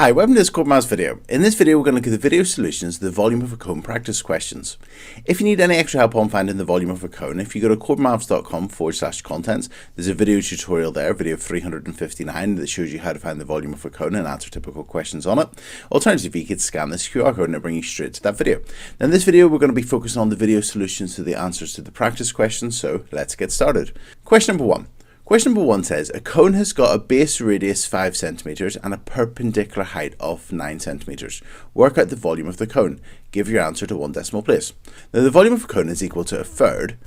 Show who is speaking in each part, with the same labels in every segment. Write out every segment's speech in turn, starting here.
Speaker 1: Hi, welcome to this Corbettmaths video. In this video, we're going to look at the video solutions to the volume of a cone practice questions. If you need any extra help on finding the volume of a cone, if you go to corbettmaths.com/contents, there's a video tutorial there, video 359, that shows you how to find the volume of a cone and answer typical questions on it. Alternatively, you could scan this QR code and it'll bring you straight to that video. Now, in this video, we're going to be focusing on the video solutions to the answers to the practice questions, so let's get started. Question number 1. Question number 1 says, a cone has got a base radius 5 centimeters and a perpendicular height of 9 centimeters. Work out the volume of the cone. Give your answer to one decimal place. Now, the volume of a cone is equal to a third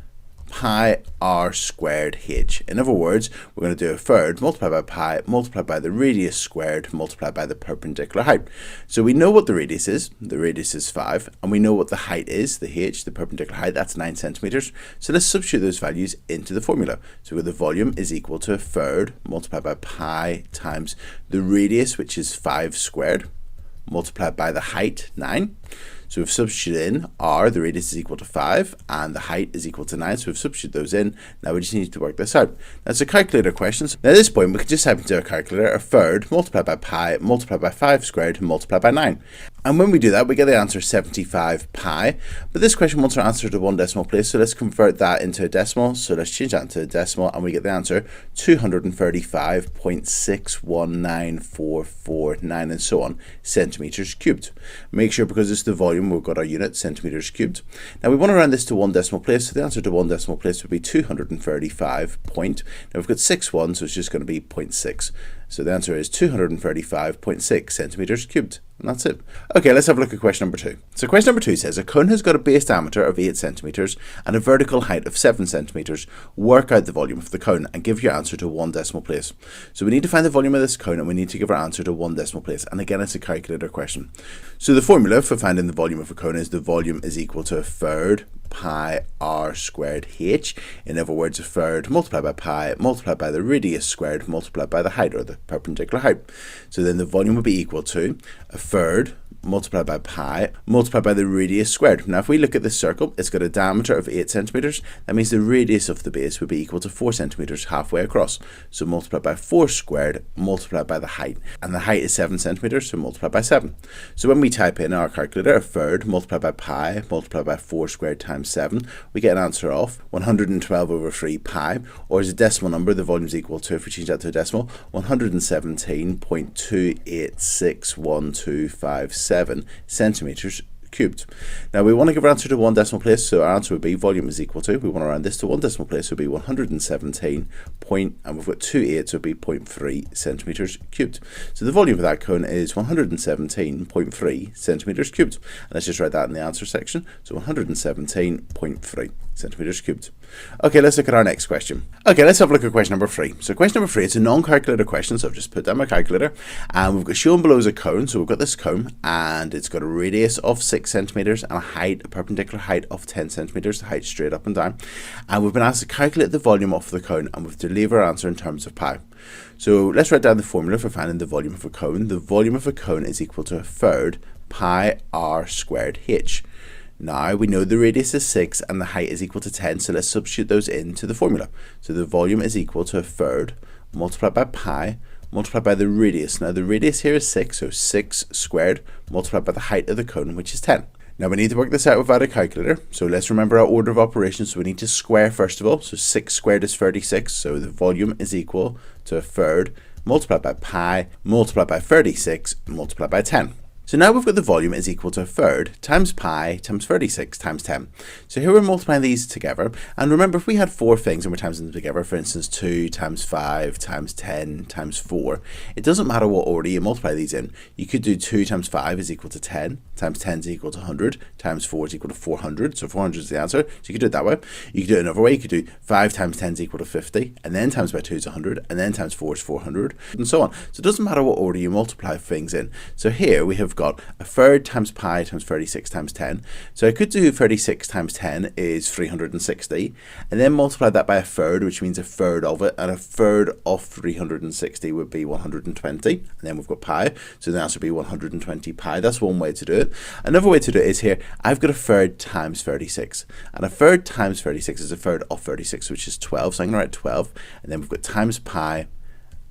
Speaker 1: pi r squared h. In other words, we're going to do a third multiplied by pi multiplied by the radius squared multiplied by the perpendicular height. So we know what the radius is 5, and we know what the height is, the h, the perpendicular height, that's 9 centimeters. So let's substitute those values into the formula. So the volume is equal to a third multiplied by pi times the radius, which is 5 squared, multiplied by the height, 9. So we've substituted in r, the radius is equal to 5, and the height is equal to 9, so we've substituted those in. Now we just need to work this out. That's a calculator question. Now at this point, we can just type into our calculator a third multiplied by pi multiplied by 5 squared multiplied by 9. And when we do that, we get the answer 75 pi. But this question wants our answer to one decimal place, so let's convert that into a decimal. So let's change that into a decimal, and we get the answer 235.619449 and so on centimeters cubed. Make sure, because it's the volume, we've got our unit, centimeters cubed. Now we want to round this to one decimal place, so the answer to one decimal place would be 235 point. Now we've got 6 1, so it's just going to be 0.6. So the answer is 235.6 centimeters cubed. And that's it. Okay, let's have a look at question number 2. So question number 2 says, a cone has got a base diameter of 8 centimeters and a vertical height of 7 centimeters. Work out the volume of the cone and give your answer to one decimal place. So we need to find the volume of this cone, and we need to give our answer to one decimal place. And again, it's a calculator question. So the formula for finding the volume of a cone is the volume is equal to a third pi r squared h. In other words, a third multiplied by pi multiplied by the radius squared multiplied by the height, or the perpendicular height. So then the volume would be equal to a third multiplied by pi multiplied by the radius squared. Now if we look at this circle, it's got a diameter of 8 centimeters. That means the radius of the base would be equal to 4 centimeters halfway across. So multiplied by 4 squared multiplied by the height. And the height is 7 centimeters, so multiplied by 7. So when we type in our calculator, a third multiplied by pi multiplied by 4 squared times 7, we get an answer of 112 over 3 pi, or as a decimal number, the volume is equal to, if we change that to a decimal, 117.28612557 centimeters cubed. Now we want to give our answer to one decimal place, so our answer would be volume is equal to, we want to round this to one decimal place, so it would be 117 point, and we've got 2 8, so it would be 0.3 centimeters cubed. So the volume of that cone is 117.3 centimeters cubed. And let's just write that in the answer section. So 117.3 centimeters cubed. Okay, let's look at our next question. Okay, let's have a look at question number 3. So question number 3, it's a non-calculator question, so I've just put down my calculator, and we've got shown below is a cone. So we've got this cone, and it's got a radius of 6 centimeters and a height, a perpendicular height of 10 centimeters, the height straight up and down. And we've been asked to calculate the volume of the cone, and we've to leave our answer in terms of pi. So let's write down the formula for finding the volume of a cone. The volume of a cone is equal to a third pi r squared h. Now we know the radius is 6 and the height is equal to 10, so let's substitute those into the formula. So the volume is equal to a third multiplied by pi multiplied by the radius. Now the radius here is 6, so 6 squared multiplied by the height of the cone, which is 10. Now we need to work this out without a calculator, so let's remember our order of operations. So we need to square first of all, so 6 squared is 36, so the volume is equal to a third multiplied by pi multiplied by 36 multiplied by 10. So now we've got the volume is equal to a third times pi times 36 times 10. So here we're multiplying these together. And remember, if we had 4 things and we're timesing them together, for instance, 2 times 5 times 10 times 4, it doesn't matter what order you multiply these in. You could do 2 times 5 is equal to 10, times 10 is equal to 100, times 4 is equal to 400. So 400 is the answer. So you could do it that way. You could do it another way. You could do 5 times 10 is equal to 50, and then times by 2 is 100, and then times 4 is 400, and so on. So it doesn't matter what order you multiply things in. So here we have got a third times pi times 36 times 10. So I could do 36 times 10 is 360, and then multiply that by a third, which means a third of it, and a third of 360 would be 120, and then we've got pi, so the answer would be 120 pi. That's one way to do it. Another way to do it is here, I've got a third times 36, and a third times 36 is a third of 36, which is 12, so I'm going to write 12, and then we've got times pi,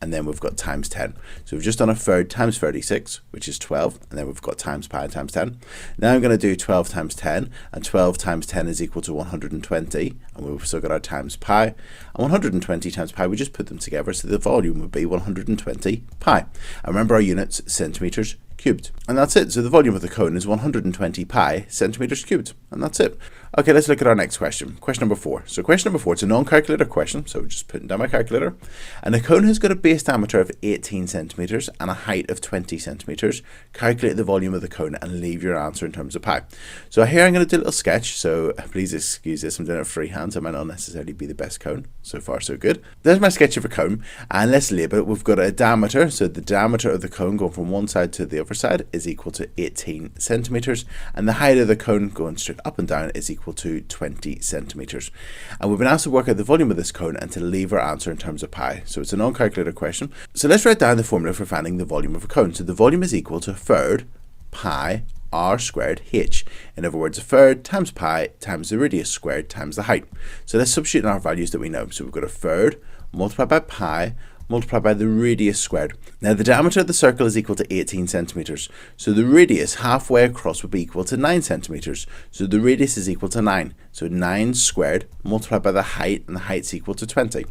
Speaker 1: and then we've got times 10. So we've just done a third times 36, which is 12, and then we've got times pi times 10. Now I'm going to do 12 times 10, and 12 times 10 is equal to 120, and we've still got our times pi. And 120 times pi, we just put them together, so the volume would be 120 pi. And remember our units, centimetres cubed. And that's it. So the volume of the cone is 120 pi centimetres cubed. And that's it. Okay, let's look at our next question. Question number 4. So question number 4, it's a non-calculator question. So we're just putting down my calculator. And a cone has got a base diameter of 18 centimetres and a height of 20 centimetres. Calculate the volume of the cone and leave your answer in terms of pi. So here I'm going to do a little sketch. So please excuse this. I'm doing it freehand. So it might not necessarily be the best cone. So far, so good. There's my sketch of a cone. And let's label it. We've got a diameter. So the diameter of the cone going from one side to the other side is equal to 18 centimetres. And the height of the cone going straight up and down is equal to 20 centimetres. And we've been asked to work out the volume of this cone and to leave our answer in terms of pi. So it's a non-calculator question. So let's write down the formula for finding the volume of a cone. So the volume is equal to a third pi r squared h. In other words, a third times pi times the radius squared times the height. So let's substitute in our values that we know. So we've got a third multiplied by pi multiplied by the radius squared. Now the diameter of the circle is equal to 18 centimetres. So the radius halfway across would be equal to 9 centimetres. So the radius is equal to 9. So 9 squared multiplied by the height, and the height's equal to 20.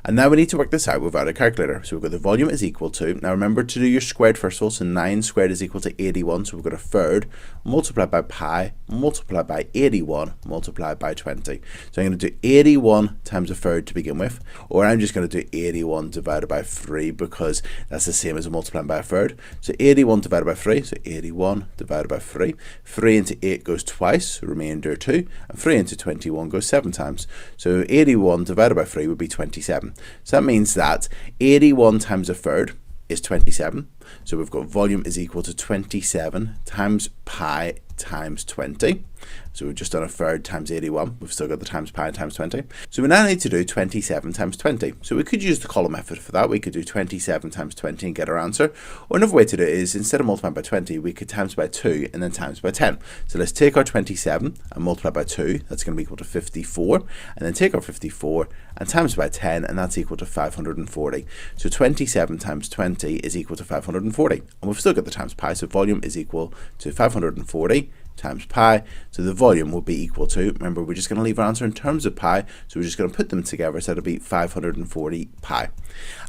Speaker 1: And now we need to work this out without a calculator. So we've got the volume is equal to, now remember to do your squared first of all, so 9 squared is equal to 81, so we've got a third multiplied by pi multiplied by 81 multiplied by 20. So I'm going to do 81 times a third to begin with, or I'm just going to do 81 divided by 3 because that's the same as multiplying by a third. So 81 divided by 3, so 81 divided by 3. 3 into 8 goes twice, remainder 2, and 3 into 21 goes 7 times. So 81 divided by 3 would be 27. So that means that 81 times a third is 27. So we've got volume is equal to 27 times pi times 20. So we've just done a third times 81. We've still got the times pi times 20. So we now need to do 27 times 20. So we could use the column method for that. We could do 27 times 20 and get our answer. Or another way to do it is, instead of multiplying by 20, we could times by 2 and then times by 10. So let's take our 27 and multiply by 2. That's going to be equal to 54. And then take our 54 and times by 10, and that's equal to 540. So 27 times 20 is equal to 540. And we've still got the times pi, so volume is equal to 540 times pi. So the volume will be equal to, remember we're just going to leave our answer in terms of pi, so we're just going to put them together, so it'll be 540 pi.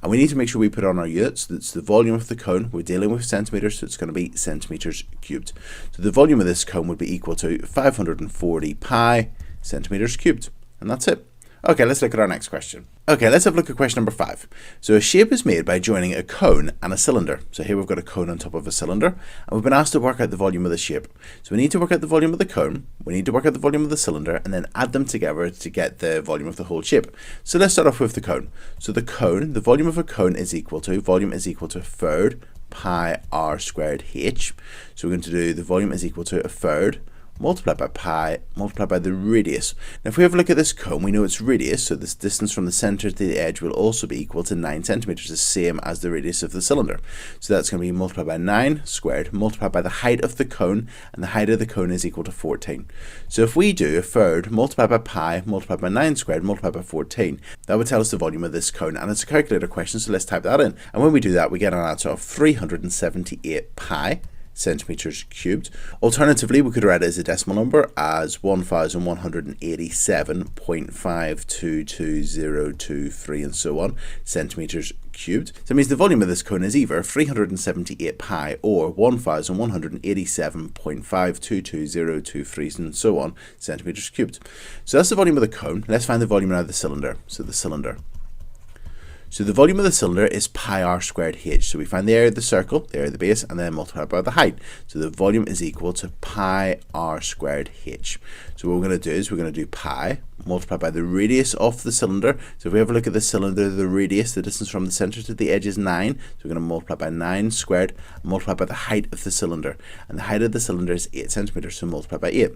Speaker 1: And we need to make sure we put on our units. That's the volume of the cone. We're dealing with centimetres, so it's going to be centimetres cubed. So the volume of this cone would be equal to 540 pi centimetres cubed. And that's it. Okay, let's look at our next question. Okay, let's have a look at question number 5. So a shape is made by joining a cone and a cylinder. So here we've got a cone on top of a cylinder, and we've been asked to work out the volume of the shape. So we need to work out the volume of the cone, we need to work out the volume of the cylinder, and then add them together to get the volume of the whole shape. So let's start off with the cone. So the cone, the volume of a cone is equal to, volume is equal to a third pi r squared h. So we're going to do the volume is equal to a third multiplied by pi, multiplied by the radius. Now if we have a look at this cone, we know its radius, so this distance from the centre to the edge will also be equal to 9 centimetres, the same as the radius of the cylinder. So that's going to be multiplied by 9 squared, multiplied by the height of the cone, and the height of the cone is equal to 14. So if we do a third multiplied by pi, multiplied by 9 squared, multiplied by 14, that would tell us the volume of this cone, and it's a calculator question, so let's type that in. And when we do that, we get an answer of 378 pi centimetres cubed. Alternatively, we could write it as a decimal number as 1187.5222023 and so on centimetres cubed. So it means the volume of this cone is either 378 pi or 1187.5222023 and so on centimetres cubed. So that's the volume of the cone. Let's find the volume now of the cylinder. So the cylinder. So the volume of the cylinder is pi r squared h. So we find the area of the circle, the area of the base, and then multiply by the height. So the volume is equal to pi r squared h. So what we're going to do is we're going to do pi multiplied by the radius of the cylinder. So if we have a look at the cylinder, the radius, the distance from the centre to the edge is 9. So we're going to multiply by 9 squared, multiplied by the height of the cylinder. And the height of the cylinder is 8 centimetres, so multiply by 8.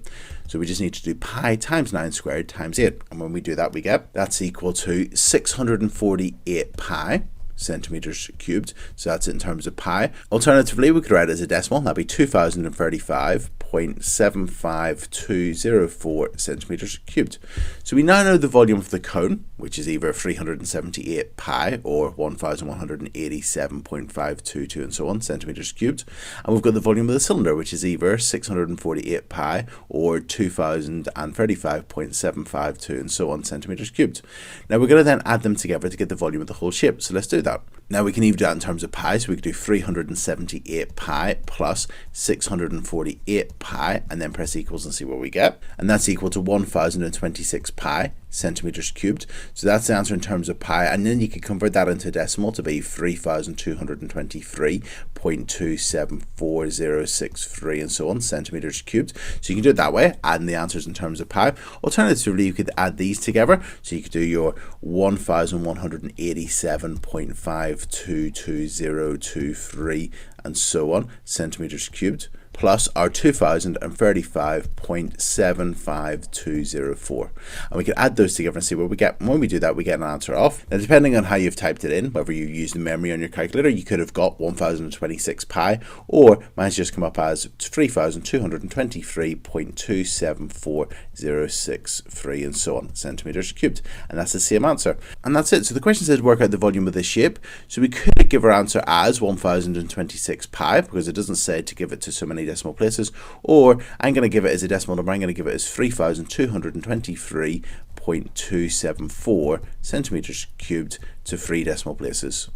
Speaker 1: So we just need to do pi times 9 squared times 8. And when we do that, we get that's equal to 648 pi centimeters cubed. So that's it in terms of pi. Alternatively, we could write it as a decimal. That'd be 2035.75204 centimeters cubed. So we now know the volume of the cone, which is either 378 pi or 1187.522 and so on centimeters cubed. And we've got the volume of the cylinder, which is either 648 pi or 2035.752 and so on centimeters cubed. Now we're going to then add them together to get the volume of the whole shape. So let's do that. Now we can either do that in terms of pi, so we could do 378 pi plus 648 pi and then press equals and see what we get. And that's equal to 1026 pi centimeters cubed. So that's the answer in terms of pi, and then you can convert that into decimal to be 3223.274063 and so on centimeters cubed. So you can do it that way, adding the answers in terms of pi. Alternatively, you could add these together, so you could do your 1187.5222023 and so on centimeters cubed plus our 2035.75204. And we can add those together and see what we get. And when we do that, we get an answer of, now depending on how you've typed it in, whether you use the memory on your calculator, you could have got 1026 pi, or mine's just come up as 3223.274063 and so on centimeters cubed. And that's the same answer. And that's it. So the question says work out the volume of this shape. So we could give our answer as 1026 pi, because it doesn't say to give it to so many decimal places, or I'm going to give it as a decimal number. I'm going to give it as 3223.274 centimeters cubed to 3 decimal places.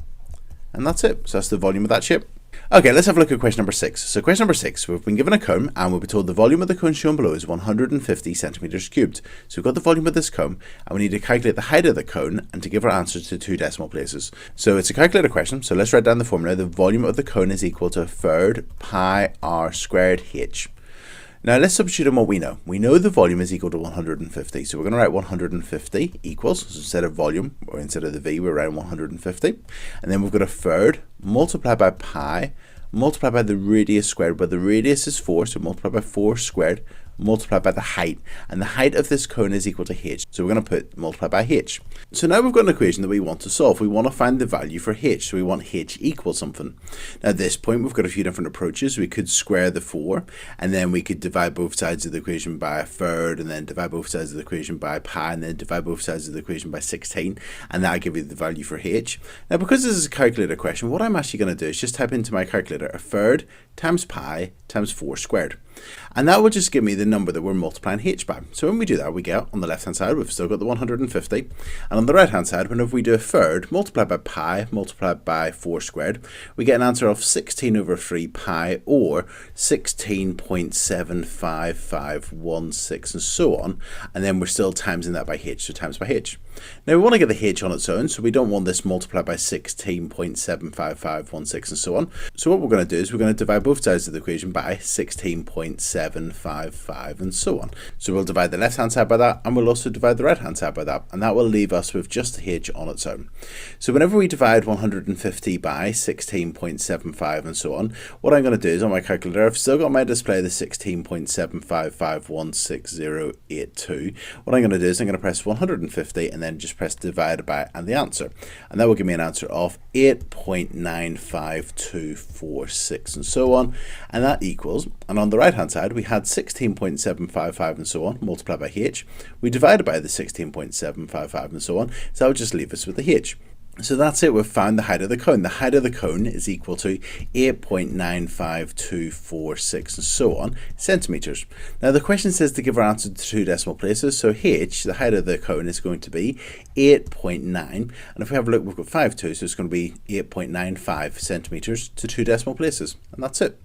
Speaker 1: And that's it. So that's the volume of that shape. Okay, let's have a look at question number 6. So question number 6, we've been given a cone and we've been told the volume of the cone shown below is 150 centimeters cubed. So we've got the volume of this cone and we need to calculate the height of the cone and to give our answer to 2 decimal places. So it's a calculator question, so let's write down the formula. The volume of the cone is equal to a third pi r squared h. Now let's substitute in what we know. We know the volume is equal to 150, so we're going to write 150 equals, so instead of volume, or instead of the v, we're writing 150. And then we've got a third multiplied by pi, multiplied by the radius squared, where the radius is 4, so multiplied by 4 squared, multiplied by the height, and the height of this cone is equal to h, so we're going to put multiply by h. So now we've got an equation that we want to solve. We want to find the value for h, so we want h equals something. Now at this point we've got a few different approaches. We could square the 4, and then we could divide both sides of the equation by a third, and then divide both sides of the equation by pi, and then divide both sides of the equation by 16, and that'll give you the value for h. Now because this is a calculator question, what I'm actually going to do is just type into my calculator a third times pi times 4 squared. And that will just give me the number that we're multiplying h by. So when we do that, we get on the left hand side, we've still got the 150. And on the right hand side, whenever we do a third multiplied by pi multiplied by 4 squared, we get an answer of 16 over 3 pi, or 16.75516 and so on. And then we're still timesing that by h, so times by h. Now we want to get the h on its own, so we don't want this multiplied by 16.75516 and so on. So what we're going to do is we're going to divide both sides of the equation by 16.755 and so on. So we'll divide the left hand side by that, and we'll also divide the right hand side by that, and that will leave us with just the h on its own. So whenever we divide 150 by 16.75 and so on, what I'm going to do is on my calculator, I've still got my display the 16.7551682. What I'm going to do is I'm going to press 150 and then just press divided by and the answer, and that will give me an answer of 8.95246 and so on, and that equals, and on the right hand side we had 16.755 and so on multiplied by h. We divided by the 16.755 and so on, so that would just leave us with the h. So that's it, we've found the height of the cone. The height of the cone is equal to 8.95246 and so on centimeters. Now the question says to give our answer to 2 decimal places, so h, the height of the cone, is going to be 8.9, and if we have a look, we've got 5 2, so it's going to be 8.95 centimeters to 2 decimal places, and that's it.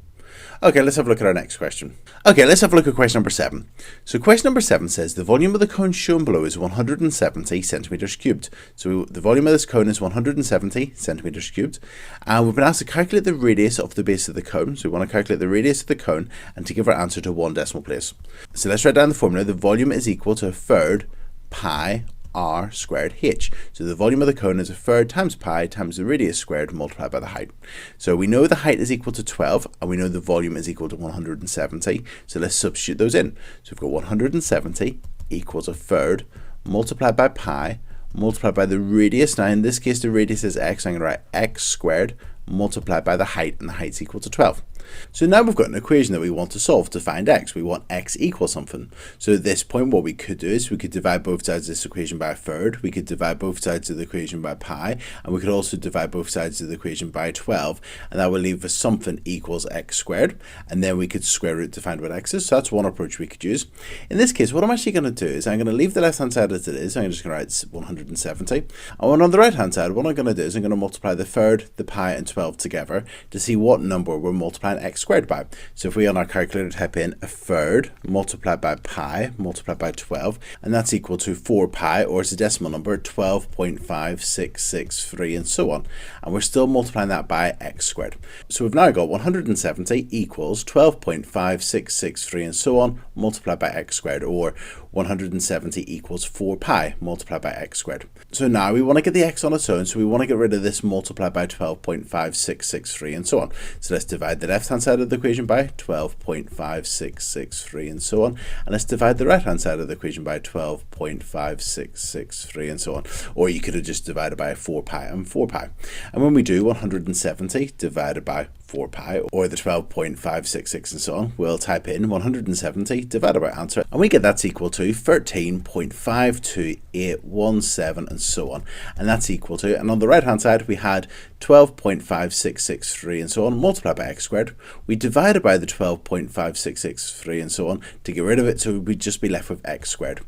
Speaker 1: Okay, let's have a look at our next question. Okay, let's have a look at question number 7. So question number 7 says the volume of the cone shown below is 170 centimeters cubed. So the volume of this cone is 170 centimeters cubed, and we've been asked to calculate the radius of the base of the cone. So we want to calculate the radius of the cone and to give our answer to 1 decimal place. So let's write down the formula. The volume is equal to a third pi r squared h. So the volume of the cone is a third times pi times the radius squared multiplied by the height. So we know the height is equal to 12, and we know the volume is equal to 170. So let's substitute those in. So we've got 170 equals a third multiplied by pi multiplied by the radius. Now in this case the radius is x, so I'm going to write x squared multiplied by the height, and the height's equal to 12. So now we've got an equation that we want to solve to find x. We want x equal something. So at this point what we could do is we could divide both sides of this equation by a third, we could divide both sides of the equation by pi, and we could also divide both sides of the equation by 12, and that will leave us something equals x squared, and then we could square root to find what x is. So that's one approach we could use. In this case what I'm actually going to do is I'm going to leave the left hand side as it is. I'm just going to write 170, and on the right hand side what I'm going to do is I'm going to multiply the third, the pi and 12 together to see what number we're multiplying x squared by. So if we on our calculator type in a third multiplied by pi multiplied by 12, and that's equal to 4 pi, or as a decimal number 12.5663, and so on, and we're still multiplying that by x squared. So we've now got 170 equals 12.5663 and so on multiplied by x squared, or 170 equals 4 pi multiplied by x squared. So now we want to get the x on its own, so we want to get rid of this multiplied by 12.5663 and so on. So let's divide the left hand side of the equation by 12.5663 and so on, and let's divide the right hand side of the equation by 12.5663 and so on. Or you could have just divided by 4 pi and 4 pi. And when we do 170 divided by 4 pi, or the 12.566 and so on, we'll type in 170 divided by answer, and we get that's equal to 13.52817 and so on, and that's equal to, and on the right hand side we had 12.5663 and so on multiplied by x squared. We divided by the 12.563 and so on to get rid of it, so we'd just be left with x squared.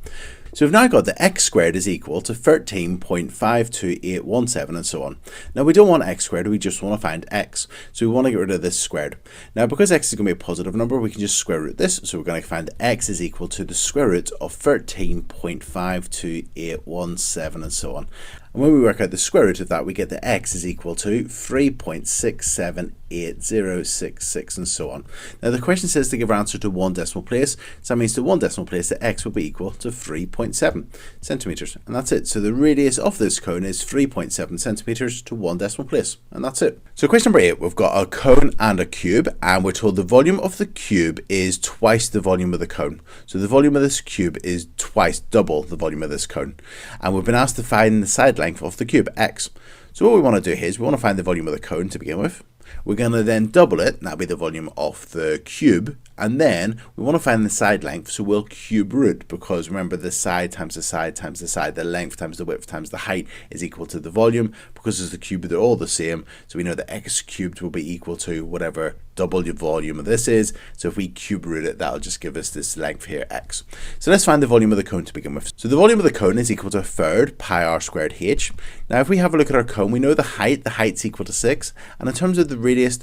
Speaker 1: So we've now got that x squared is equal to 13.52817 and so on. Now we don't want x squared, we just want to find x. So we want to get rid of this squared. Now because x is going to be a positive number, we can just square root this. So we're going to find x is equal to the square root of 13.52817 and so on. And when we work out the square root of that, we get that x is equal to 3.678066 and so on. Now the question says to give our answer to one decimal place, so that means to one decimal place that x will be equal to 3.7 centimeters, and that's it. So the radius of this cone is 3.7 centimeters to one decimal place, and that's it. So question number 8, we've got a cone and a cube, and we're told the volume of the cube is twice the volume of the cone. So the volume of this cube is double the volume of this cone, and we've been asked to find the side length of the cube, x. So what we want to do here is we want to find the volume of the cone to begin with. We're going to then double it, and that'll be the volume of the cube, and then we want to find the side length, so we'll cube root, because remember the side times the side times the side, the length times the width times the height is equal to the volume. Because as the cube they're all the same, so we know that x cubed will be equal to whatever double your volume of this is. So if we cube root it, that'll just give us this length here, x. So let's find the volume of the cone to begin with. So the volume of the cone is equal to a third pi r squared h. Now if we have a look at our cone, we know the height's equal to 6, and in terms of the radius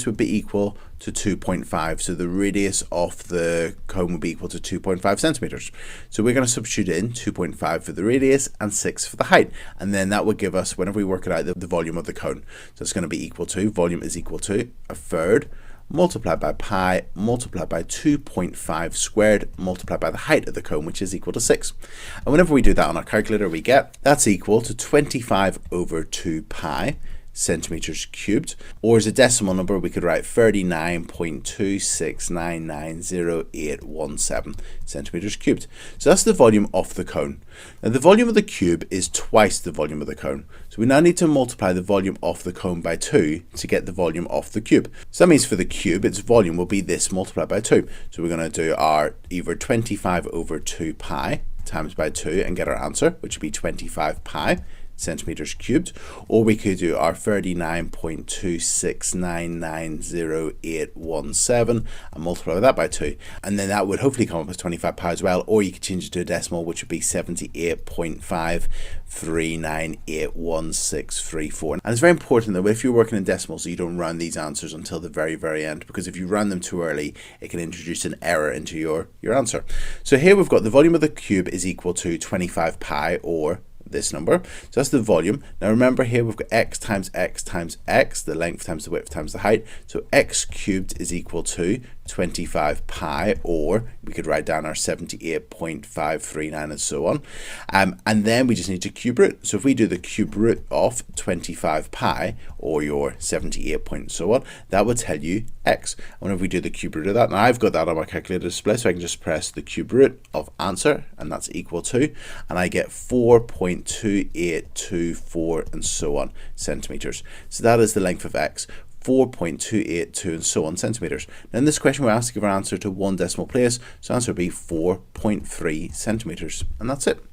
Speaker 1: would be equal to 2.5. So the radius of the cone would be equal to 2.5 centimeters. So we're going to substitute in 2.5 for the radius and 6 for the height, and then that would give us, whenever we work it out, the volume of the cone. So it's going to be equal to, volume is equal to a third multiplied by pi multiplied by 2.5 squared multiplied by the height of the cone, which is equal to 6. And whenever we do that on our calculator, we get that's equal to 25 over 2 pi centimeters cubed, or as a decimal number we could write 39.2699017 centimeters cubed. So that's the volume of the cone. Now the volume of the cube is twice the volume of the cone, so we now need to multiply the volume of the cone by 2 to get the volume of the cube. So that means for the cube its volume will be this multiplied by 2. So we're going to do our either 25 over 2 pi times by 2 and get our answer, which would be 25 pi centimeters cubed, or we could do our 39.2699017 and multiply that by 2, and then that would hopefully come up as 25 pi as well, or you could change it to a decimal, which would be 78.53981634. And it's very important that if you're working in decimals, you don't round these answers until the very end, because if you round them too early, it can introduce an error into your answer. So here we've got the volume of the cube is equal to 25 pi, or this number. So that's the volume. Now remember here we've got x times x times x, the length times the width times the height. So x cubed is equal to 25 pi, or we could write down our 78.539 and so on. And then we just need to cube root. So if we do the cube root of 25 pi, or your 78 point and so on, that would tell you x. And whenever we do the cube root of that, now I've got that on my calculator display, so I can just press the cube root of answer, and that's equal to, and I get 4.2824 and so on centimeters. So that is the length of x, 4.282 and so on centimeters. Now in this question we're asked to give our answer to one decimal place, so answer would be 4.3 centimeters, and that's it.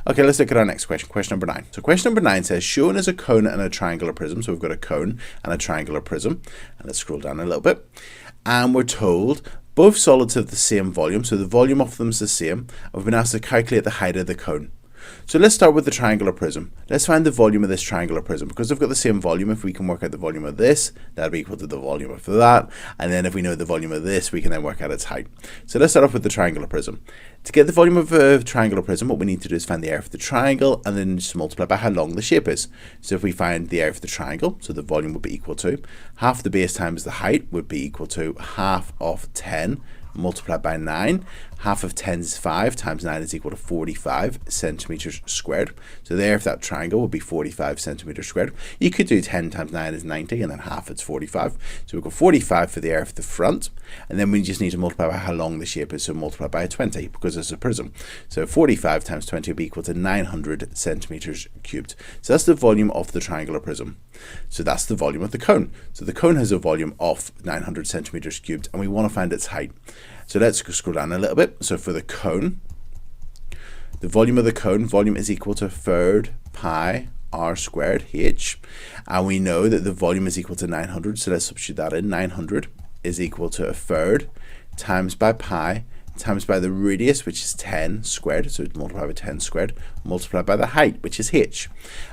Speaker 1: Okay, let's look at our next question, question number 9. So question number 9 says, shown as a cone and a triangular prism, so we've got a cone and a triangular prism, and let's scroll down a little bit, and we're told both solids have the same volume, so the volume of them is the same, and we've been asked to calculate the height of the cone. So let's start with the triangular prism. Let's find the volume of this triangular prism. Because they've got the same volume, if we can work out the volume of this, that'll be equal to the volume of that. And then if we know the volume of this, we can then work out its height. So let's start off with the triangular prism. To get the volume of a triangular prism, what we need to do is find the area of the triangle and then just multiply by how long the shape is. So if we find the area of the triangle, so the volume would be equal to half the base times the height would be equal to half of 10 multiplied by 9. Half of 10 is 5 times 9 is equal to 45 centimeters squared. So the area of that triangle would be 45 centimeters squared. You could do 10 times 9 is 90, and then half it's 45. So we've got 45 for the area of the front, and then we just need to multiply by how long the shape is, so multiply by 20 because it's a prism. So 45 times 20 would be equal to 900 centimeters cubed. So that's the volume of the triangular prism. So that's the volume of the cone. So the cone has a volume of 900 centimeters cubed, and we want to find its height. So let's scroll down a little bit. So for the cone, the volume of the cone, volume is equal to third pi r squared h. And we know that the volume is equal to 900. So let's substitute that in. 900 is equal to a third times by pi times by the radius, which is 10 squared, so multiply by 10 squared, multiplied by the height, which is h.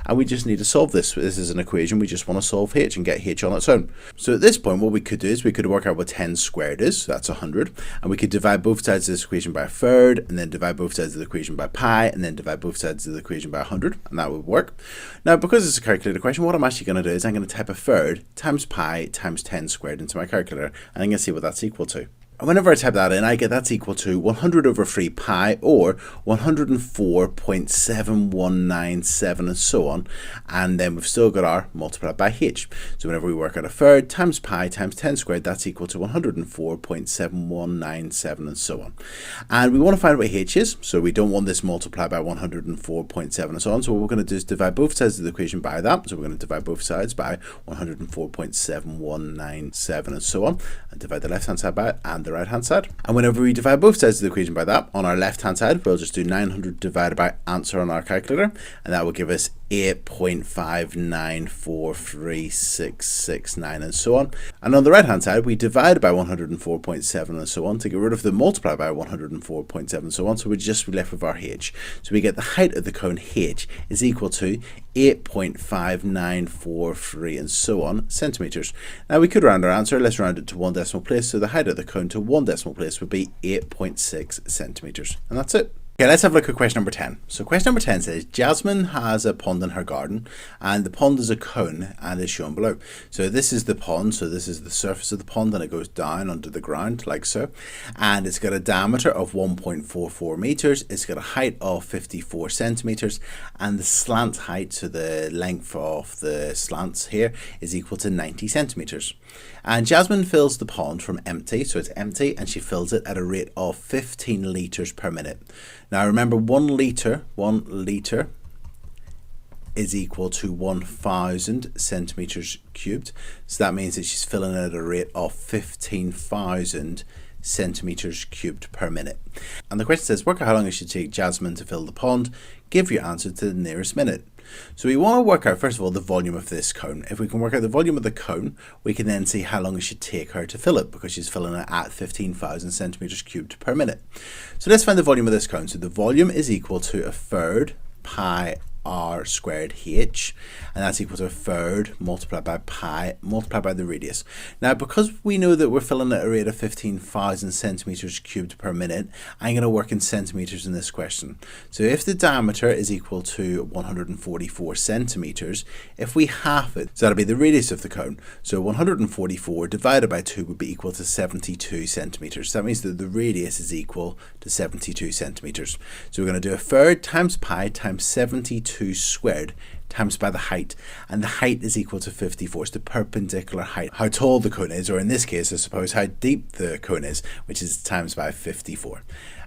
Speaker 1: And we just need to solve this. This is an equation. We just want to solve h and get h on its own. So at this point, what we could do is we could work out what 10 squared is, so that's 100, and we could divide both sides of this equation by a third, and then divide both sides of the equation by pi, and then divide both sides of the equation by 100, and that would work. Now, because it's a calculator question, what I'm actually going to do is I'm going to type a third times pi times 10 squared into my calculator, and I'm going to see what that's equal to. And whenever I type that in, I get that's equal to 100 over 3 pi, or 104.7197 and so on. And then we've still got our multiplied by h. So whenever we work out a third times pi times 10 squared, that's equal to 104.7197 and so on. And we want to find what h is, so we don't want this multiplied by 104.7 and so on. So what we're going to do is divide both sides of the equation by that. So we're going to divide both sides by 104.7197 and so on, and divide the left-hand side by it and the right hand side. And whenever we divide both sides of the equation by that, on our left hand side we'll just do 900 divided by answer on our calculator, and that will give us 8.5943669 and so on. And on the right hand side we divide by 104.7 and so on to get rid of the multiply by 104.7 and so on, so we're just left with our h. So we get the height of the cone h is equal to 8.5943 and so on centimeters. Now we could round our answer. Let's round it to one decimal place, so the height of the cone to one decimal place would be 8.6 centimeters, and that's it. Okay, let's have a look at question number 10. So question number 10 says, Jasmine has a pond in her garden, and the pond is a cone and is shown below. So this is the pond, so this is the surface of the pond, and it goes down under the ground like so. And it's got a diameter of 1.44 meters, it's got a height of 54 centimeters, and the slant height, so the length of the slants here, is equal to 90 centimeters. And Jasmine fills the pond from empty, so it's empty, and she fills it at a rate of 15 litres per minute. Now remember, 1 litre is equal to 1,000 centimetres cubed. So that means that she's filling it at a rate of 15,000 centimetres cubed per minute. And the question says, work out how long it should take Jasmine to fill the pond. Give your answer to the nearest minute. So we want to work out, first of all, the volume of this cone. If we can work out the volume of the cone, we can then see how long it should take her to fill it, because she's filling it at 15,000 centimeters cubed per minute. So let's find the volume of this cone. So the volume is equal to a third pi r squared h, and that's equal to a third multiplied by pi multiplied by the radius. Now, because we know that we're filling at a rate of 15,000 centimeters cubed per minute, I'm going to work in centimeters in this question. So if the diameter is equal to 144 centimeters, if we half it, so that'll be the radius of the cone. So 144 divided by 2 would be equal to 72 centimeters. That means that the radius is equal to 72 centimeters. So we're going to do a third times pi times 72 squared times by the height, and the height is equal to 54. It's the perpendicular height, how tall the cone is, or in this case I suppose how deep the cone is, which is times by 54.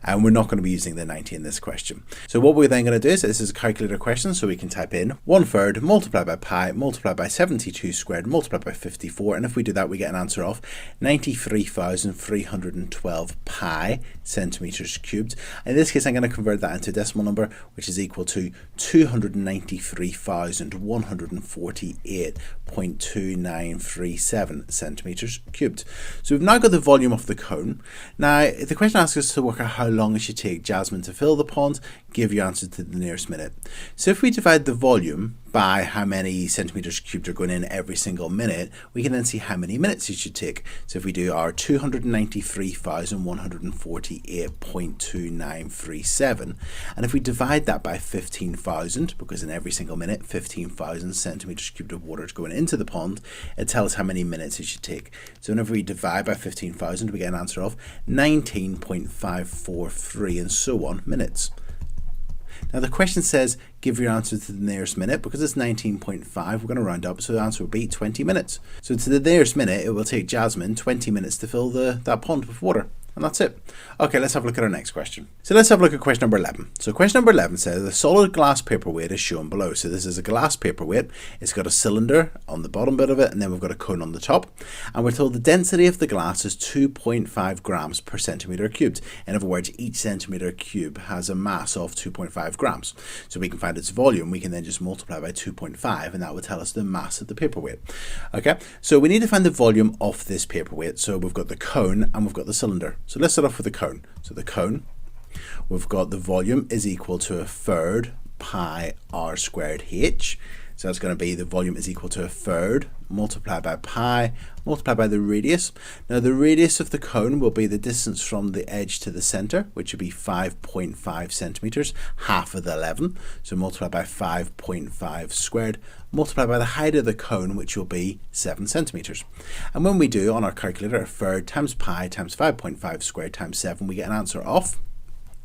Speaker 1: And we're not going to be using the 90 in this question. So what we're then going to do is, this is a calculator question, so we can type in 1/3 multiplied by pi multiplied by 72 squared multiplied by 54, and if we do that we get an answer of 93,312 pi centimeters cubed. In this case I'm going to convert that into a decimal number, which is equal to 293,148.2937 centimeters cubed. So we've now got the volume of the cone. Now the question asks us to work out how long it should take Jasmine to fill the pond. Give your answer to the nearest minute. So if we divide the volume by how many centimeters cubed are going in every single minute, we can then see how many minutes it should take. So if we do our 293,148.2937, and if we divide that by 15,000, because in every single minute 15,000 centimeters cubed of water is going into the pond, it tells us how many minutes it should take. So whenever we divide by 15,000, we get an answer of 19.543 and so on minutes. Now the question says give your answer to the nearest minute. Because it's 19.5, we're going to round up, so the answer will be 20 minutes. So to the nearest minute, it will take Jasmine 20 minutes to fill that pond with water. And that's it. Okay, let's have a look at our next question. So let's have a look at question number 11. So question number 11 says the solid glass paperweight is shown below. So this is a glass paperweight. It's got a cylinder on the bottom bit of it, and then we've got a cone on the top. And we're told the density of the glass is 2.5 grams per centimeter cubed. In other words, each centimeter cube has a mass of 2.5 grams. So we can find its volume. We can then just multiply by 2.5, and that would tell us the mass of the paperweight. Okay, so we need to find the volume of this paperweight. So we've got the cone and we've got the cylinder. So let's start off with the cone. So the cone, we've got the volume is equal to a third pi r squared h. So that's going to be the volume is equal to a third multiplied by pi multiplied by the radius. Now the radius of the cone will be the distance from the edge to the center, which would be 5.5 centimeters, half of the 11. So multiply by 5.5 squared, multiplied by the height of the cone, which will be 7 centimeters. And when we do on our calculator a third times pi times 5.5 squared times 7, we get an answer of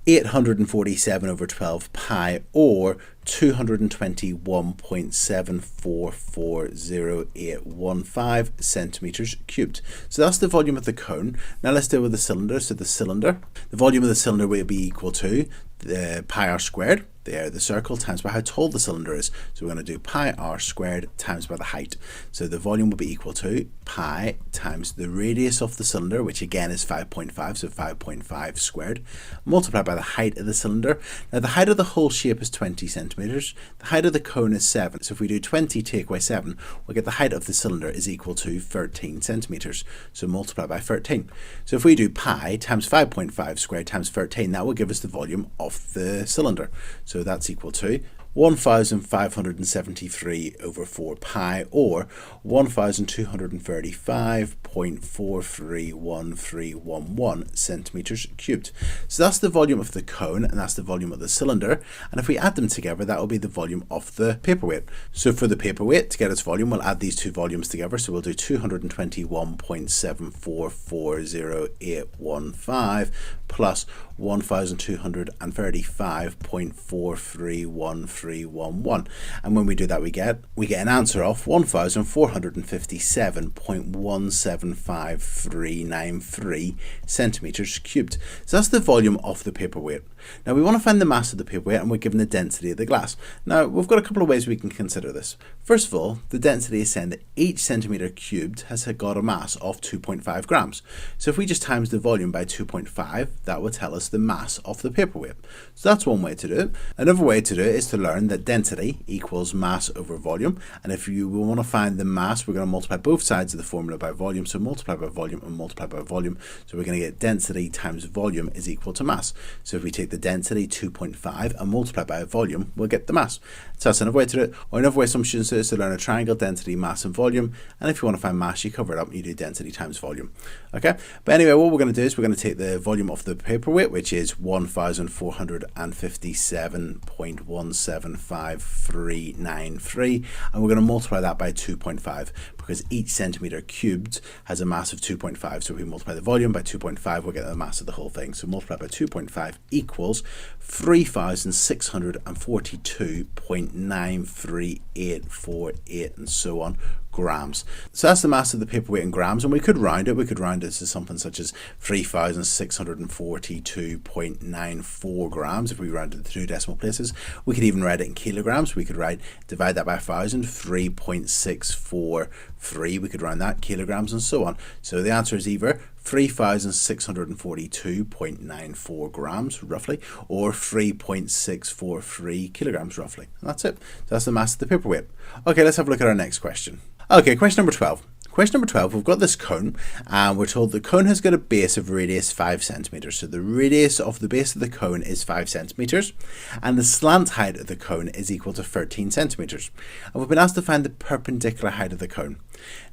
Speaker 1: 847 over 12 pi, or 221.74400815 centimeters cubed. So that's the volume of the cone. Now let's deal with the cylinder. So the cylinder, the volume of the cylinder will be equal to the pi r squared, the area of the circle, times by how tall the cylinder is. So we're going to do pi r squared times by the height. So the volume will be equal to pi times the radius of the cylinder, which again is 5.5, so 5.5 squared, multiplied by the height of the cylinder. Now the height of the whole shape is 20 centimeters. The height of the cone is 7. So if we do 20 take away 7, we'll get the height of the cylinder is equal to 13 centimeters. So multiply by 13. So if we do pi times 5.5 squared times 13, that will give us the volume of the cylinder. So that's equal to 1,573 over 4 pi, or 1,235.431311 centimeters cubed. So that's the volume of the cone, and that's the volume of the cylinder. And if we add them together, that will be the volume of the paperweight. So for the paperweight, to get its volume, we'll add these two volumes together. So we'll do 221.74400815 plus 1,235.431311. And when we do that, we get an answer of 1,457.175393 centimeters cubed. So that's the volume of the paperweight. Now we want to find the mass of the paperweight, and we're given the density of the glass. Now we've got a couple of ways we can consider this. First of all, the density is saying that each centimeter cubed has got a mass of 2.5 grams. So if we just times the volume by 2.5, that would tell us the mass of the paperweight. So that's one way to do it. Another way to do it is to learn that density equals mass over volume. And if you want to find the mass, we're going to multiply both sides of the formula by volume. So multiply by volume and multiply by volume. So we're going to get density times volume is equal to mass. So if we take the the density 2.5 and multiply by a volume, we'll get the mass. So that's another way to do it. Or another way some students do it is to learn a triangle, density, mass and volume. And if you want to find mass, you cover it up and you do density times volume. Okay, but anyway, what we're going to do is we're going to take the volume of the paperweight, which is 1,457.175,393, and we're going to multiply that by 2.5 because each centimeter cubed has a mass of 2.5. So if we multiply the volume by 2.5, we'll get the mass of the whole thing. So multiply by 2.5 equals 3,642.93848 and so on grams. So that's the mass of the paperweight in grams, and we could round it. We could round it to something such as 3,642.94 grams if we rounded the 2 decimal places. We could even write it in kilograms. We could divide that by 1,000, 3.643. We could round that kilograms and so on. So the answer is either 3,642.94 grams roughly, or 3.643 kilograms roughly. And that's it. So that's the mass of the paperweight. Okay, let's have a look at our next question. Okay, question number 12. Question number 12, we've got this cone, and we're told the cone has got a base of radius 5 centimeters. So the radius of the base of the cone is 5 centimeters, and the slant height of the cone is equal to 13 centimeters. And we've been asked to find the perpendicular height of the cone.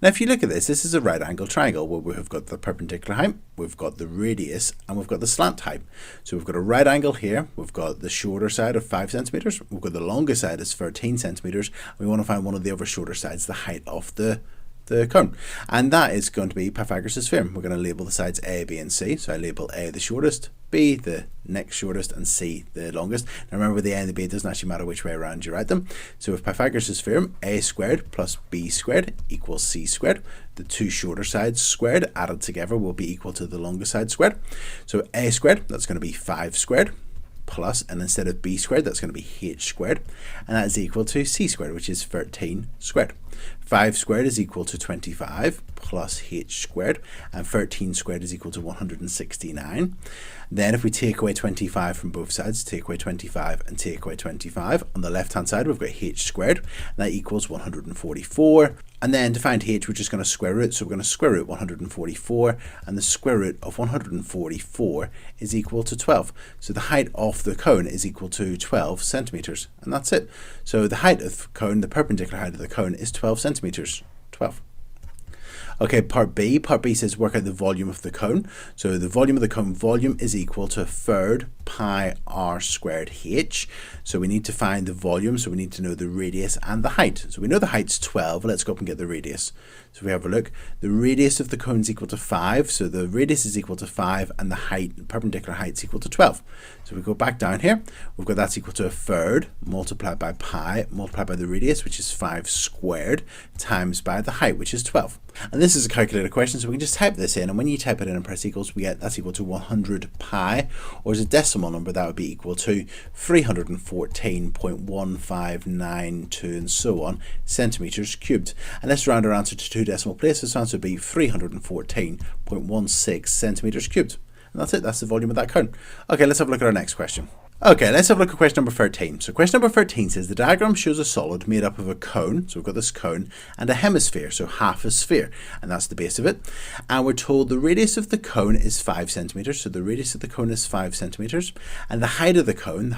Speaker 1: Now, if you look at this is a right angle triangle where we've got the perpendicular height, we've got the radius, and we've got the slant height. So we've got a right angle here, we've got the shorter side of 5 centimeters, we've got the longer side is 13 centimeters, and we want to find one of the other shorter sides, the height of the cone, and that is going to be Pythagoras' theorem. We're going to label the sides A, B and C. So I label A the shortest, B the next shortest, and C the longest. Now remember, the A and the B, it doesn't actually matter which way around you write them. So with Pythagoras' theorem, A squared plus B squared equals C squared. The two shorter sides squared added together will be equal to the longer side squared. So A squared, that's going to be 5 squared, plus, and instead of B squared, that's going to be H squared, and that is equal to C squared, which is 13 squared. 5 squared is equal to 25 plus H squared, and 13 squared is equal to 169. Then if we take away 25 from both sides, take away 25 and take away 25, on the left hand side we've got H squared, and that equals 144. And then to find H, we're just going to square root, so we're going to square root 144, and the square root of 144 is equal to 12. So the height of the cone is equal to 12 centimeters, and that's it. So the height of the cone, the perpendicular height of the cone, is 12 centimeters. 12. Okay, part B. Part B says work out the volume of the cone. So the volume of the cone volume is equal to 1/3 pi r squared h. So we need to find the volume, so we need to know the radius and the height. So we know the height's 12. Let's go up and get the radius. So if we have a look, the radius of the cone is equal to 5. So the radius is equal to 5, and the height, the perpendicular height, is equal to 12. So we go back down here, we've got that's equal to 1/3 multiplied by pi multiplied by the radius, which is 5 squared, times by the height, which is 12. And this is a calculator question, so we can just type this in, and when you type it in and press equals, we get that's equal to 100 pi, or as a decimal number, that would be equal to 314.1592 and so on centimeters cubed. And let's round our answer to 2 decimal places, so answer would be 314.16 centimeters cubed. And that's it, that's the volume of that cone. Okay, let's have a look at our next question. Okay, let's have a look at question number 13. So question number 13 says the diagram shows a solid made up of a cone, so we've got this cone, and a hemisphere, so half a sphere, and that's the base of it. And we're told the radius of the cone is 5 centimeters, so the radius of the cone is 5 centimeters, and the height of the cone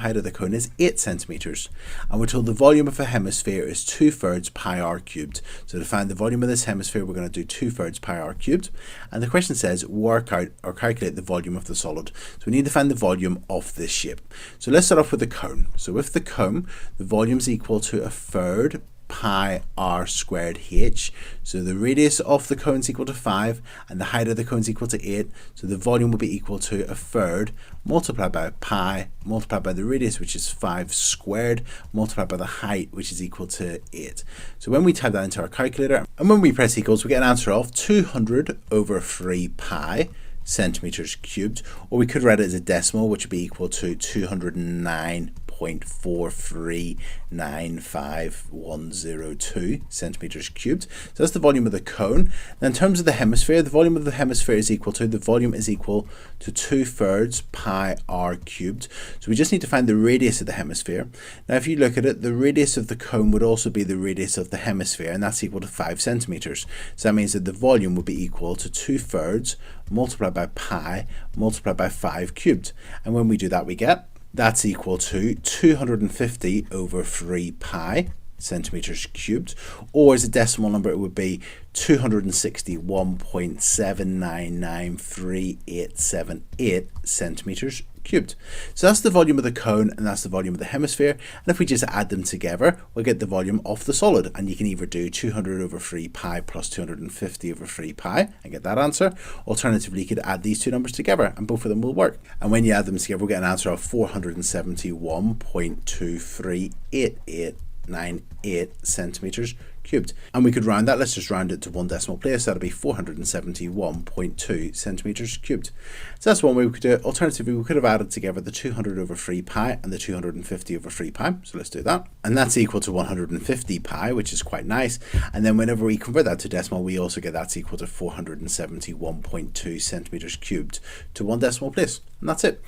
Speaker 1: is 8 centimeters. And we're told the volume of a hemisphere is 2/3 pi r cubed. So to find the volume of this hemisphere, we're going to do 2/3 pi r cubed. And the question says work out or calculate the volume of the solid. So we need to find the volume of this shape. So let's start off with the cone. So with the cone, the volume is equal to 1/3 pi r squared h. So the radius of the cone is equal to 5, and the height of the cone is equal to 8. So the volume will be equal to 1/3 multiplied by pi multiplied by the radius, which is 5 squared, multiplied by the height, which is equal to 8. So when we type that into our calculator, and when we press equals, we get an answer of 200 over 3 pi centimeters cubed, or we could write it as a decimal, which would be equal to 209.4395102 centimeters cubed. So that's the volume of the cone. Now in terms of the hemisphere, the volume of the hemisphere is equal to 2/3 pi r cubed. So we just need to find the radius of the hemisphere. Now if you look at it, the radius of the cone would also be the radius of the hemisphere, and that's equal to 5 centimeters. So that means that the volume would be equal to 2/3 multiplied by pi multiplied by 5 cubed. And when we do that, we get That's equal to 250 over 3 pi centimeters cubed, or as a decimal number it would be 261.7993878 centimeters cubed. So that's the volume of the cone and that's the volume of the hemisphere, and if we just add them together we'll get the volume of the solid, and you can either do 200 over 3 pi plus 250 over 3 pi and get that answer. Alternatively, you could add these two numbers together and both of them will work, and when you add them together we'll get an answer of 471.238898 centimeters cubed. And we could round that. Let's just round it to one decimal place. That'll be 471.2 centimeters cubed. So that's one way we could do it. Alternatively, we could have added together the 200 over 3 pi and the 250 over 3 pi. So let's do that. And that's equal to 150 pi, which is quite nice. And then whenever we convert that to decimal, we also get that's equal to 471.2 centimeters cubed to one decimal place. And that's it.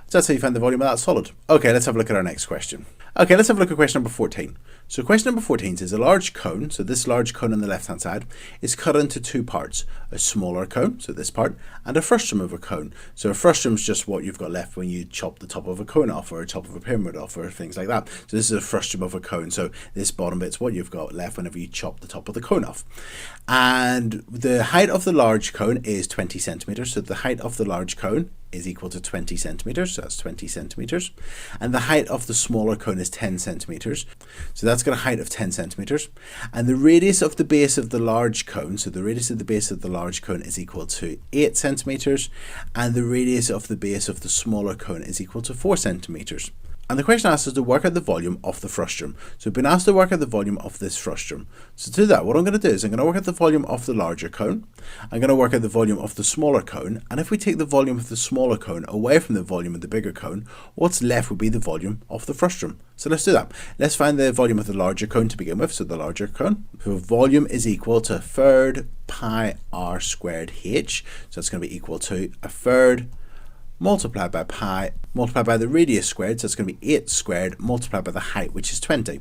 Speaker 1: So that's how you find the volume of that solid. Okay, let's have a look at our next question. Okay, let's have a look at question number 14. So question number 14 says a large cone, so this large cone on the left hand side, is cut into two parts. A smaller cone, so this part, and a frustum of a cone. So a frustum is just what you've got left when you chop the top of a cone off or the top of a pyramid off or things like that. So this is a frustum of a cone, so this bottom bit's what you've got left whenever you chop the top of the cone off. And the height of the large cone is 20 centimeters, so the height of the large cone is equal to 20 centimeters, so that's 20 centimeters. And the height of the smaller cone is 10 centimeters, so that's got a height of 10 centimeters. And the radius of the base of the large cone, so the radius of the base of the large cone is equal to 8 centimeters, and the radius of the base of the smaller cone is equal to 4 centimeters. And the question asks us to work out the volume of the frustum. So we've been asked to work out the volume of this frustum. So to do that, what I'm going to do is I'm going to work out the volume of the larger cone. I'm going to work out the volume of the smaller cone. And if we take the volume of the smaller cone away from the volume of the bigger cone, what's left would be the volume of the frustum. So let's do that. Let's find the volume of the larger cone to begin with. So the larger cone. So volume is equal to a third pi r squared h. So that's going to be equal to a third multiplied by pi, multiplied by the radius squared, so it's going to be 8 squared, multiplied by the height, which is 20.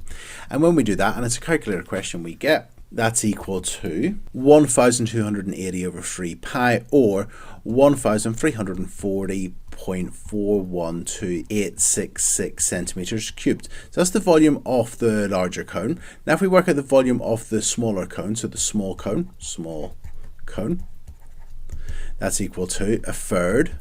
Speaker 1: And when we do that, and it's a calculator question, we get that's equal to 1,280 over 3 pi, or 1,340.412866 centimeters cubed. So that's the volume of the larger cone. Now if we work out the volume of the smaller cone, so the small cone, that's equal to a third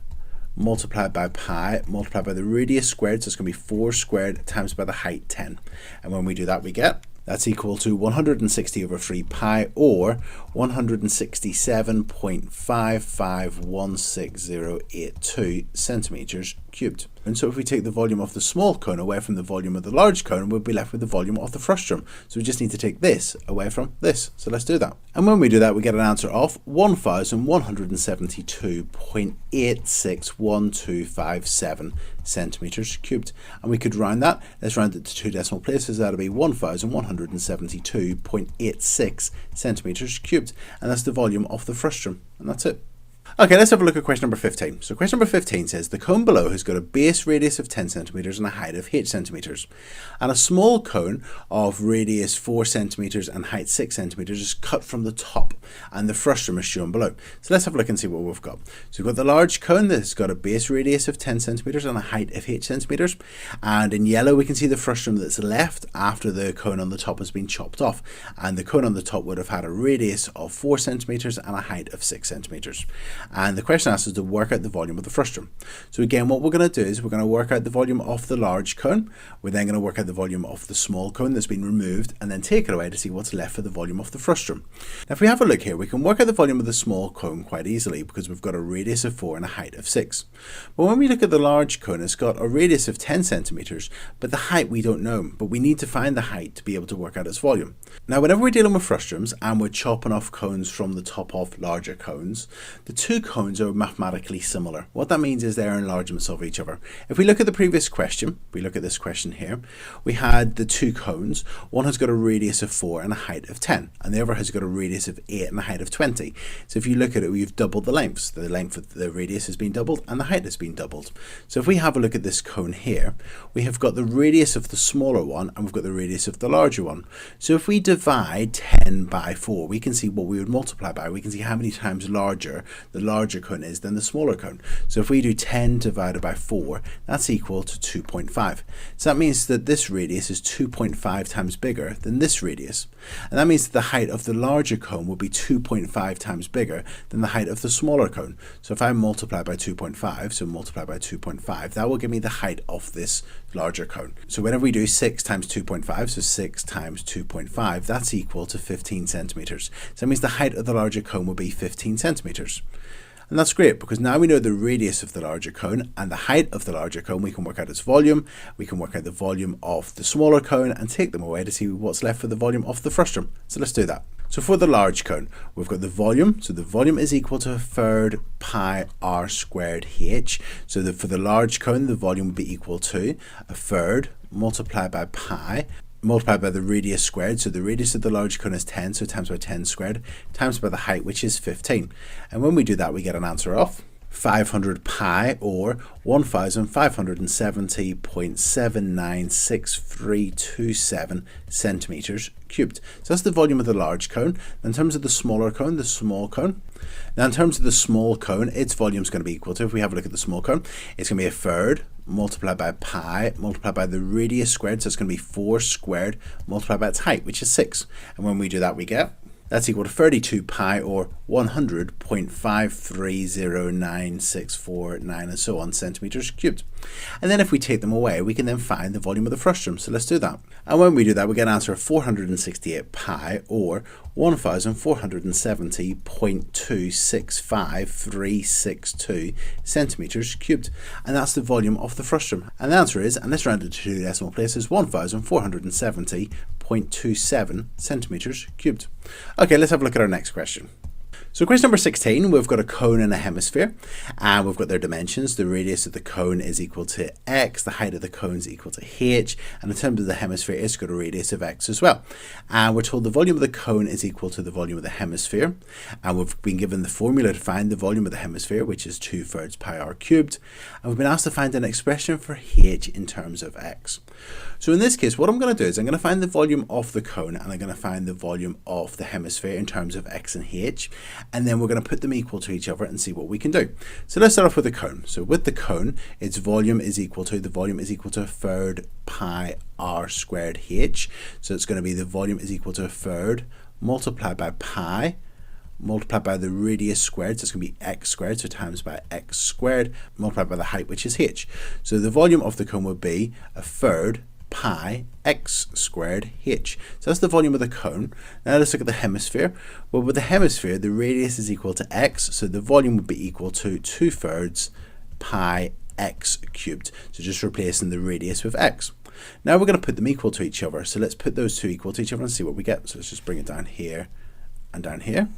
Speaker 1: multiplied by pi, multiplied by the radius squared, so it's going to be 4 squared times by the height 10. And when we do that, we get that's equal to 160 over 3 pi, or 167.55168082 centimeters cubed. And so if we take the volume of the small cone away from the volume of the large cone, we'll be left with the volume of the frustum. So we just need to take this away from this. So let's do that. And when we do that, we get an answer of 1,172.861257 centimeters cubed. And we could round that. Let's round it to two decimal places. That'll be 1,172.86 centimeters cubed. And that's the volume of the frustum. And that's it. Okay, let's have a look at question number 15. So question number 15 says the cone below has got a base radius of 10 centimeters and a height of 8 centimeters. And a small cone of radius 4 centimeters and height 6 centimeters is cut from the top, and the frustum is shown below. So let's have a look and see what we've got. So we've got the large cone that's got a base radius of 10 centimeters and a height of 8 centimeters. And in yellow we can see the frustum that's left after the cone on the top has been chopped off. And the cone on the top would have had a radius of 4 centimeters and a height of 6 centimeters. And the question asks us to work out the volume of the frustum. So again, what we're going to do is we're going to work out the volume of the large cone. We're then going to work out the volume of the small cone that's been removed, and then take it away to see what's left for the volume of the frustum. Now if we have a look here, we can work out the volume of the small cone quite easily because we've got a radius of 4 and a height of 6. But when we look at the large cone, it's got a radius of 10 centimeters, but the height we don't know, but we need to find the height to be able to work out its volume. Now whenever we're dealing with frustums and we're chopping off cones from the top of larger cones, the two cones are mathematically similar. What that means is they're enlargements of each other. If we look at the previous question, we look at this question here, we had the two cones. One has got a radius of 4 and a height of 10, and the other has got a radius of 8 and a height of 20. So if you look at it, we've doubled the lengths. The length of the radius has been doubled and the height has been doubled. So if we have a look at this cone here, we have got the radius of the smaller one and we've got the radius of the larger one. So if we divide 10 by 4, we can see what we would multiply by. We can see how many times larger the larger cone is than the smaller cone. So if we do 10 divided by 4, that's equal to 2.5. So that means that this radius is 2.5 times bigger than this radius. And that means that the height of the larger cone will be 2.5 times bigger than the height of the smaller cone. So if I multiply by 2.5, so multiply by 2.5, that will give me the height of this larger cone. So whenever we do 6 times 2.5, so 6 times 2.5, that's equal to 15 centimeters. So that means the height of the larger cone will be 15 centimeters. And that's great, because now we know the radius of the larger cone and the height of the larger cone. We can work out its volume, we can work out the volume of the smaller cone and take them away to see what's left for the volume of the frustum. So let's do that. So for the large cone, we've got the volume. So the volume is equal to 1/3 pi r squared h. So for the large cone, the volume would be equal to 1/3 multiplied by pi multiplied by the radius squared. So the radius of the large cone is 10, so times by 10 squared, times by the height, which is 15. And when we do that, we get an answer of 500 pi, or 1570.796327 centimeters cubed. So that's the volume of the large cone. In terms of the smaller cone, the small cone. Now in terms of the small cone, its volume is going to be equal to, if we have a look at the small cone, it's going to be 1/3 multiplied by pi multiplied by the radius squared, so it's going to be 4 squared multiplied by its height, which is 6. And when we do that, we get that's equal to 32 pi, or 100.5309649 and so on centimeters cubed. And then if we take them away, we can then find the volume of the frustum. So let's do that. And when we do that, we get an answer of 468 pi, or 1440.265362 centimeters cubed. And that's the volume of the frustum. And the answer is, and let's round it to 2 decimal places, 1470.27 centimeters cubed. Okay, let's have a look at our next question. So question number 16, we've got a cone and a hemisphere, and we've got their dimensions. The radius of the cone is equal to x, the height of the cone is equal to h, and in terms of the hemisphere, it's got a radius of x as well. And we're told the volume of the cone is equal to the volume of the hemisphere, and we've been given the formula to find the volume of the hemisphere, which is 2/3 pi r cubed, and we've been asked to find an expression for h in terms of x. So in this case, what I'm going to do is I'm going to find the volume of the cone, and I'm going to find the volume of the hemisphere in terms of x and h, and then we're going to put them equal to each other and see what we can do. So let's start off with the cone. So with the cone, its volume is equal to 1/3 pi r squared h. So it's going to be the volume is equal to 1/3 multiplied by pi multiplied by the radius squared, so it's going to be x squared, so times by x squared multiplied by the height, which is h. So the volume of the cone would be 1/3 pi x squared h. So that's the volume of the cone. Now let's look at the hemisphere. Well, with the hemisphere, the radius is equal to x, so the volume would be equal to 2/3 pi x cubed. So just replacing the radius with x. Now we're going to put them equal to each other. So let's put those two equal to each other and see what we get. So let's just bring it down here and down here.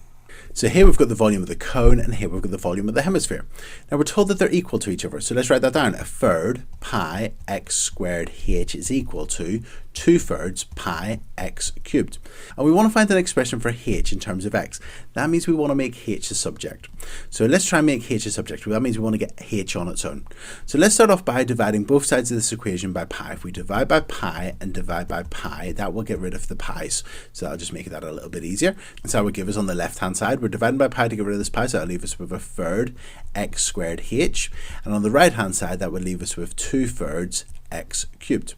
Speaker 1: So here we've got the volume of the cone, and here we've got the volume of the hemisphere. Now we're told that they're equal to each other, so let's write that down. 1/3 pi x squared h is equal to 2/3 pi x cubed. And we want to find an expression for h in terms of x. That means we want to make h a subject. So let's try and make h a subject. Well, that means we want to get h on its own. So let's start off by dividing both sides of this equation by pi. If we divide by pi and divide by pi, that will get rid of the pi's. So that'll just make that a little bit easier. And so that would give us on the left-hand side, we're dividing by pi to get rid of this pi, so that'll leave us with 1/3 x squared h. And on the right-hand side, that would leave us with 2/3 x cubed.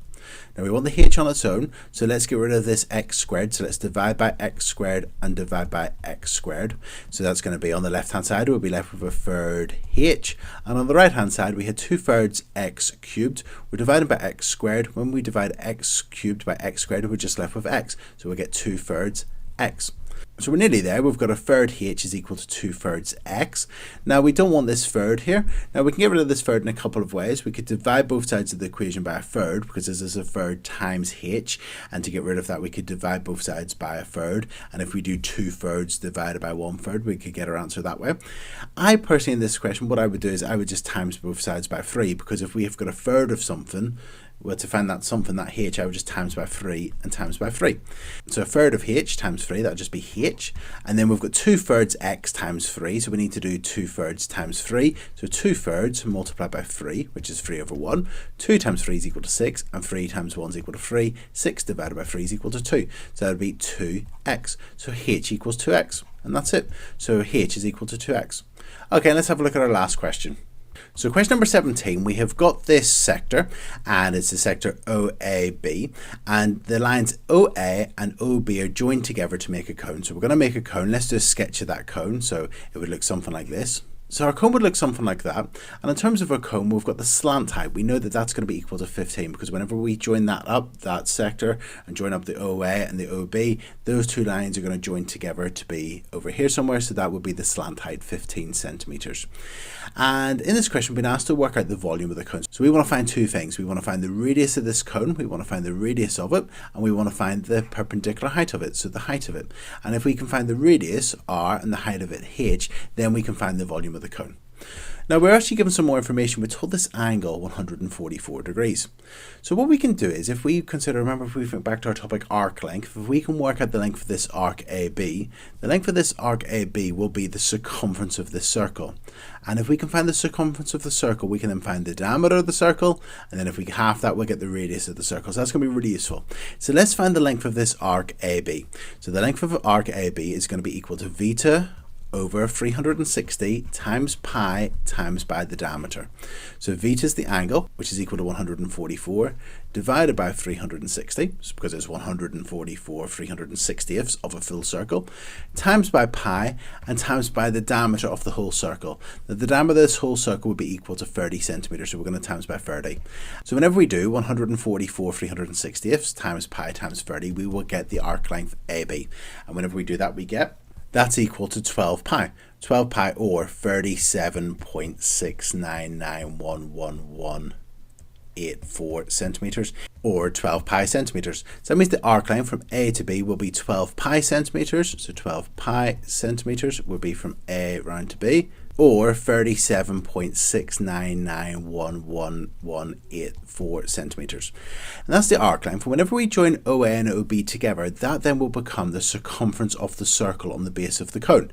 Speaker 1: Now we want the h on its own, so let's get rid of this x squared. So let's divide by x squared and divide by x squared. So that's going to be on the left hand side, we'll be left with 1/3 h. And on the right hand side, we had 2/3 x cubed. We're dividing by x squared. When we divide x cubed by x squared, we're just left with x. So we'll get 2/3 x. So we're nearly there. We've got 1/3 h is equal to 2/3 x. Now we don't want this third here. Now we can get rid of this third in a couple of ways. We could divide both sides of the equation by 1/3, because this is 1/3 times h, and to get rid of that we could divide both sides by 1/3, and if we do 2/3 divided by 1/3, we could get our answer that way. I personally, in this question, what I would do is I would just times both sides by 3, because if we have got 1/3 of something, well, to find that something, that h, I would just times by 3 and times by 3. So 1/3 of h times 3, that would just be h. And then we've got 2/3 x times 3, so we need to do 2/3 times 3. So 2/3 multiplied by 3, which is 3/1. 2 times 3 is equal to 6, and 3 times 1 is equal to 3. 6 divided by 3 is equal to 2. So that would be 2x. So h equals 2x. And that's it. So h is equal to 2x. Okay, let's have a look at our last question. So question number 17, we have got this sector, and it's the sector OAB, and the lines OA and OB are joined together to make a cone. So we're going to make a cone. Let's do a sketch of that cone. So it would look something like this. So our cone would look something like that. And in terms of our cone, we've got the slant height. We know that that's going to be equal to 15 because whenever we join that up, that sector, and join up the OA and the OB, those two lines are going to join together to be over here somewhere. So that would be the slant height, 15 centimeters. And in this question, we've been asked to work out the volume of the cone. So we want to find two things. We want to find the radius of this cone, we want to find the radius of it, and we want to find the perpendicular height of it, so the height of it. And if we can find the radius, r, and the height of it, h, then we can find the volume of the cone. Now we're actually given some more information. We're told this angle 144 degrees. So what we can do is, if we consider, remember if we think back to our topic arc length, if we can work out the length of this arc AB, the length of this arc AB will be the circumference of this circle. And if we can find the circumference of the circle, we can then find the diameter of the circle, and then if we half that, we'll get the radius of the circle. So that's going to be really useful. So let's find the length of this arc AB. So the length of arc AB is going to be equal to veta over 360 times pi times by the diameter. So veta is the angle, which is equal to 144, divided by 360, because it's 144 360ths of a full circle, times by pi, and times by the diameter of the whole circle. Now the diameter of this whole circle would be equal to 30 centimeters, so we're going to times by 30. So whenever we do 144 360ths times pi times 30, we will get the arc length AB. And whenever we do that, we get that's equal to 12 pi. 12 pi or 37.6991184 centimeters, or 12 pi centimeters. So that means the arc length from A to B will be 12 pi centimeters. So 12 pi centimeters will be from A round to B, or 37.6991184 centimeters. And that's the arc length. Whenever we join OA and OB together, that then will become the circumference of the circle on the base of the cone.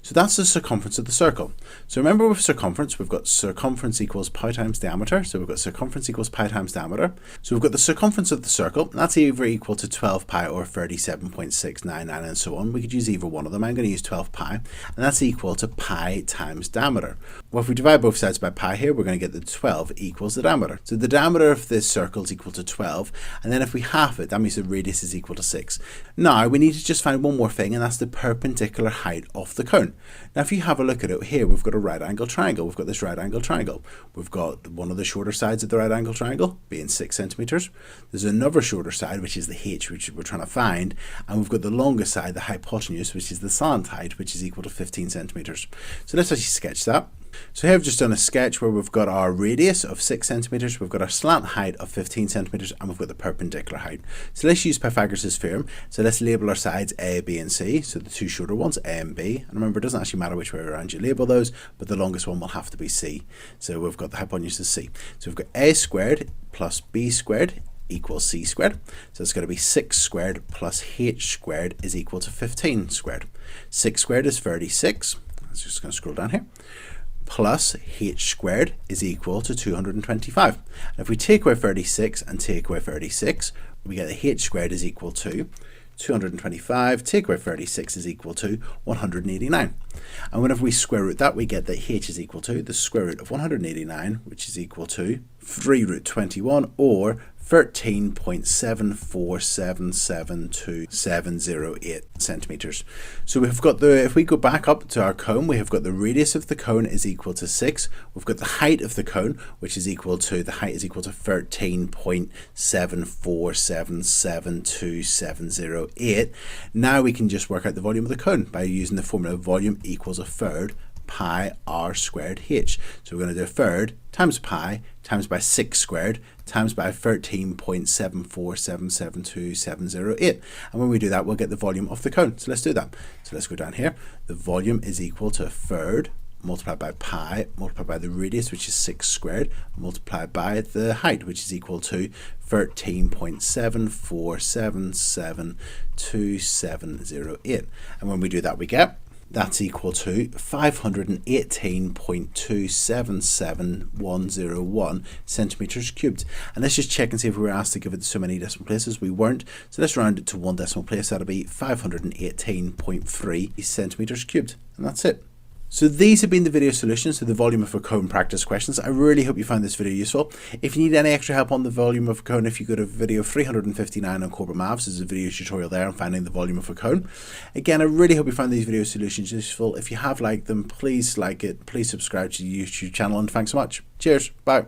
Speaker 1: So that's the circumference of the circle. So remember with circumference, we've got circumference equals pi times diameter. So we've got circumference equals pi times diameter. So we've got the circumference of the circle. And that's either equal to 12 pi or 37.699 and so on. We could use either one of them. I'm going to use 12 pi. And that's equal to pi times diameter. Well, if we divide both sides by pi here, we're going to get the 12 equals the diameter. So the diameter of this circle is equal to 12. And then if we half it, that means the radius is equal to 6. Now we need to just find one more thing, and that's the perpendicular height of the cone. Now if you have a look at it here, we've got a right angle triangle. We've got this right angle triangle. We've got one of the shorter sides of the right angle triangle being 6 centimeters. There's another shorter side, which is the h, which we're trying to find. And we've got the longer side, the hypotenuse, which is the slant height, which is equal to 15 centimeters. So let's actually sketch that. So here I've just done a sketch where we've got our radius of 6 centimeters, we've got our slant height of 15 centimeters, and we've got the perpendicular height. So let's use Pythagoras' theorem. So let's label our sides A, B, and C. So the two shorter ones, A and B. And remember, it doesn't actually matter which way around you label those, but the longest one will have to be C. So we've got the hypotenuse is C. So we've got A squared plus B squared equals C squared. So it's going to be 6 squared plus H squared is equal to 15 squared. 6 squared is 36. I'm just going to scroll down here. Plus h squared is equal to 225. And if we take away 36 and take away 36, we get the h squared is equal to 225, take away 36 is equal to 189. And whenever we square root that, we get that h is equal to the square root of 189, which is equal to 3 root 21, or 13.7477278 centimeters. So we've got the, if we go back up to our cone, we have got the radius of the cone is equal to 6. We've got the height of the cone, which is equal to, the height is equal to 13.7477278. Now we can just work out the volume of the cone by using the formula volume equals a third pi r squared h. So we're going to do a third times pi times by 6 squared times by 13.7477278. And when we do that, we'll get the volume of the cone. So let's do that. So let's go down here. The volume is equal to a third multiplied by pi multiplied by the radius, which is 6 squared, multiplied by the height, which is equal to 13.7477278. And when we do that, we get that's equal to 518.277101 centimeters cubed. And let's just check and see if we were asked to give it so many decimal places. We weren't. So let's round it to one decimal place. That'll be 518.3 centimeters cubed. And that's it. So these have been the video solutions to the volume of a cone practice questions. I really hope you found this video useful. If you need any extra help on the volume of a cone, if you go to video 359 on Corbettmaths, there's a video tutorial there on finding the volume of a cone. Again, I really hope you found these video solutions useful. If you have liked them, please like it, please subscribe to the YouTube channel, and thanks so much. Cheers, bye.